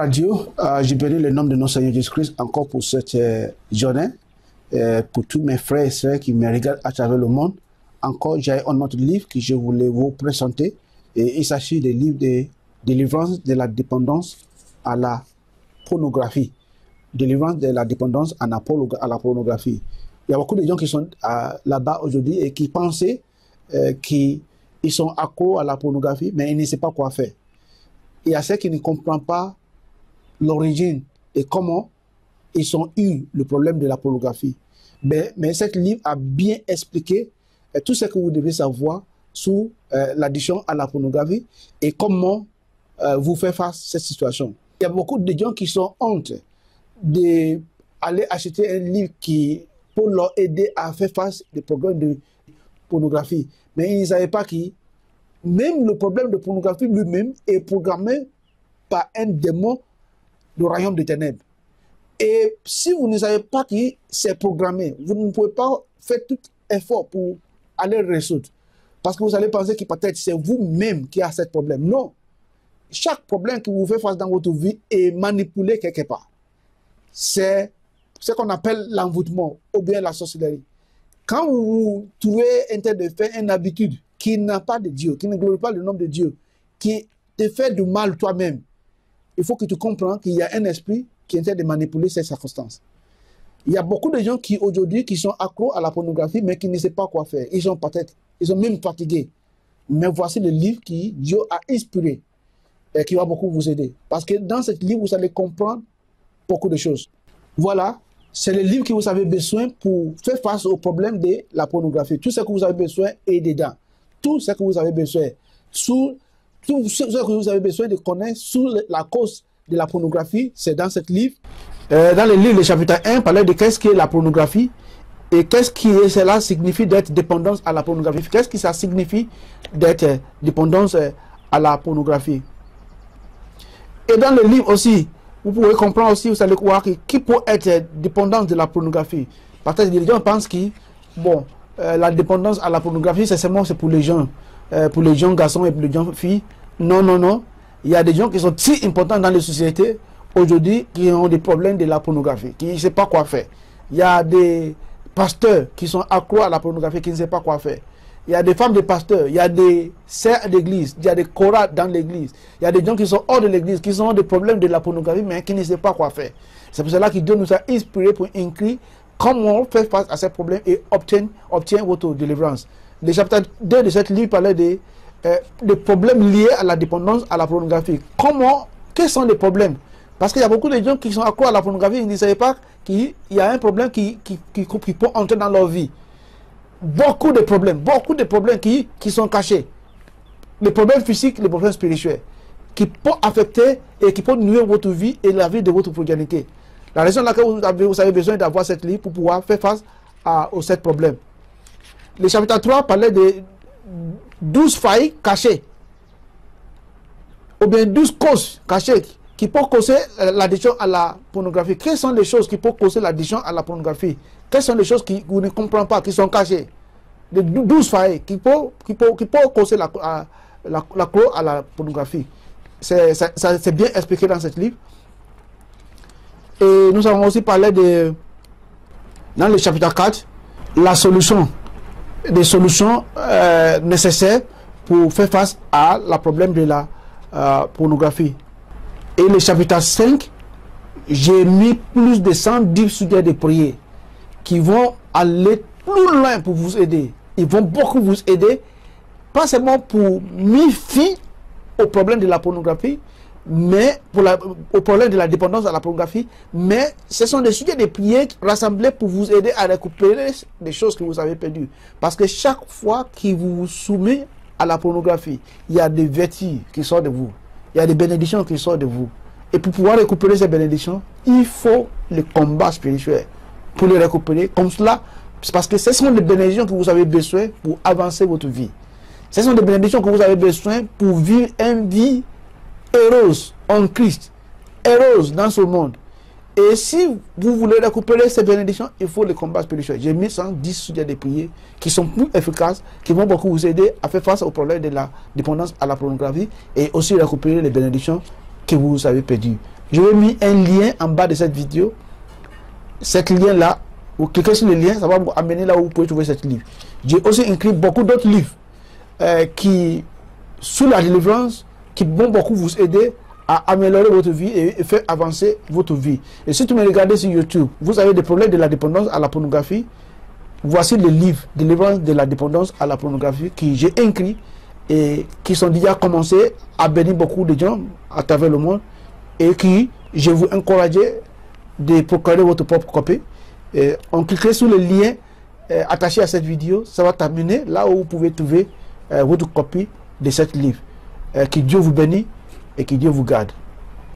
à Dieu, je bénis le nom de notre Seigneur Jésus-Christ encore pour cette journée, pour tous mes frères et sœurs qui me regardent à travers le monde. Encore, j'ai un autre livre que je voulais vous présenter. Et il s'agit du livre de délivrance de la dépendance à la pornographie. Délivrance de la dépendance à la pornographie. Il y a beaucoup de gens qui sont là-bas aujourd'hui et qui pensaient qu'ils sont accros à la pornographie, mais ils ne savent pas quoi faire. Il y a ceux qui ne comprennent pas l'origine et comment ils ont eu le problème de la pornographie. Mais cet livre a bien expliqué tout ce que vous devez savoir sur l'addiction à la pornographie et comment vous faire face à cette situation. Il y a beaucoup de gens qui sont honte d'aller acheter un livre qui pour leur aider à faire face aux problèmes de pornographie. Mais ils ne savaient pas que même le problème de pornographie lui-même est programmé par un démon du royaume des ténèbres. Et si vous ne savez pas que c'est programmé, vous ne pouvez pas faire tout effort pour aller le résoudre. Parce que vous allez penser que peut-être c'est vous-même qui avez ce problème. Non. Chaque problème que vous faites face dans votre vie est manipulé quelque part. C'est ce qu'on appelle l'envoûtement ou bien la sorcellerie. Quand vous trouvez en train de faire une habitude qui n'a pas de Dieu, qui ne glorifie pas le nom de Dieu, qui te fait du mal toi-même, il faut que tu comprennes qu'il y a un esprit qui est en train de manipuler ces circonstances. Il y a beaucoup de gens qui aujourd'hui qui sont accros à la pornographie, mais qui ne savent pas quoi faire. Ils sont même fatigués. Mais voici le livre que Dieu a inspiré et qui va beaucoup vous aider. Parce que dans ce livre, vous allez comprendre beaucoup de choses. Voilà, c'est le livre que vous avez besoin pour faire face au problème de la pornographie. Tout ce que vous avez besoin est dedans. Tout ce que vous avez besoin. Tout ce que vous avez besoin de connaître sur la cause de la pornographie, c'est dans ce livre. Dans le livre, le chapitre 1, parlait de qu'est-ce qu'est la pornographie et qu'est-ce qui cela signifie d'être dépendance à la pornographie. Qu'est-ce que ça signifie d'être dépendance à la pornographie. Et dans le livre aussi, vous pouvez comprendre aussi, vous allez voir qui peut être dépendance de la pornographie. Parce que les gens pensent que la dépendance à la pornographie, c'est seulement pour les gens garçons et pour les jeunes filles. Non, non, non. Il y a des gens qui sont si importants dans les sociétés aujourd'hui qui ont des problèmes de la pornographie, qui ne savent pas quoi faire. Il y a des pasteurs qui sont accros à la pornographie, qui ne savent pas quoi faire. Il y a des femmes de pasteurs, il y a des sœurs d'église, il y a des chorales dans l'église. Il y a des gens qui sont hors de l'église, qui ont des problèmes de la pornographie, mais qui ne savent pas quoi faire. C'est pour cela que Dieu nous a inspiré pour écrire comment faire face à ces problèmes et obtient votre délivrance. Le chapitre 2 de cette livre parlait des problèmes liés à la dépendance à la pornographie. Quels sont les problèmes? Parce qu'il y a beaucoup de gens qui sont accros à la pornographie, ils ne savaient pas qu'il y a un problème qui peut entrer dans leur vie. Beaucoup de problèmes qui sont cachés. Les problèmes physiques, les problèmes spirituels, qui peuvent affecter et qui peuvent nuire votre vie et la vie de votre progéniture. La raison pour laquelle vous avez besoin d'avoir cette livre pour pouvoir faire face aux 7 problèmes. Le chapitre 3 parlait de 12 failles cachées, ou bien 12 causes cachées qui peuvent causer l'addiction à la pornographie. Quelles sont les choses qui peuvent causer l'addiction à la pornographie? Quelles sont les choses que vous ne comprenez pas, qui sont cachées? Les 12 failles qui peuvent causer la cause à la pornographie. C'est bien expliqué dans ce livre. Et nous avons aussi parlé dans le chapitre 4, des solutions nécessaires pour faire face à la problème de la pornographie. Et le chapitre 5, j'ai mis plus de 110 sujets de prière qui vont aller plus loin pour vous aider. Ils vont beaucoup vous aider, pas seulement pour mettre fin au problème de la pornographie, mais au problème de la dépendance à la pornographie, mais ce sont des sujets de prière rassemblés pour vous aider à récupérer des choses que vous avez perdues. Parce que chaque fois que vous vous soumettez à la pornographie, il y a des vertus qui sortent de vous. Il y a des bénédictions qui sortent de vous. Et pour pouvoir récupérer ces bénédictions, il faut le combat spirituel. Pour les récupérer, comme cela, c'est parce que ce sont des bénédictions que vous avez besoin pour avancer votre vie. Ce sont des bénédictions que vous avez besoin pour vivre une vie heureuse en Christ, heureuse dans ce monde. Et si vous voulez récupérer ces bénédictions, il faut le combat spirituel. J'ai mis 110 sujets de prière qui sont plus efficaces, qui vont beaucoup vous aider à faire face au problème de la dépendance à la pornographie et aussi récupérer les bénédictions que vous avez perdues. Je vais mettre un lien en bas de cette vidéo. Cet lien-là, vous cliquez sur le lien, ça va vous amener là où vous pouvez trouver ce livre. J'ai aussi écrit beaucoup d'autres livres qui, sous la délivrance, qui vont beaucoup vous aider à améliorer votre vie et faire avancer votre vie. Et si tu me regardez sur YouTube, vous avez des problèmes de la dépendance à la pornographie, voici les livres délivrance de la dépendance à la pornographie que j'ai écrits et qui sont déjà commencés à bénir beaucoup de gens à travers le monde et qui, je vous encourage de procurer votre propre copie. On cliquez sur le lien attaché à cette vidéo, ça va t'amener là où vous pouvez trouver votre copie de ce livre. Que Dieu vous bénisse et que Dieu vous garde.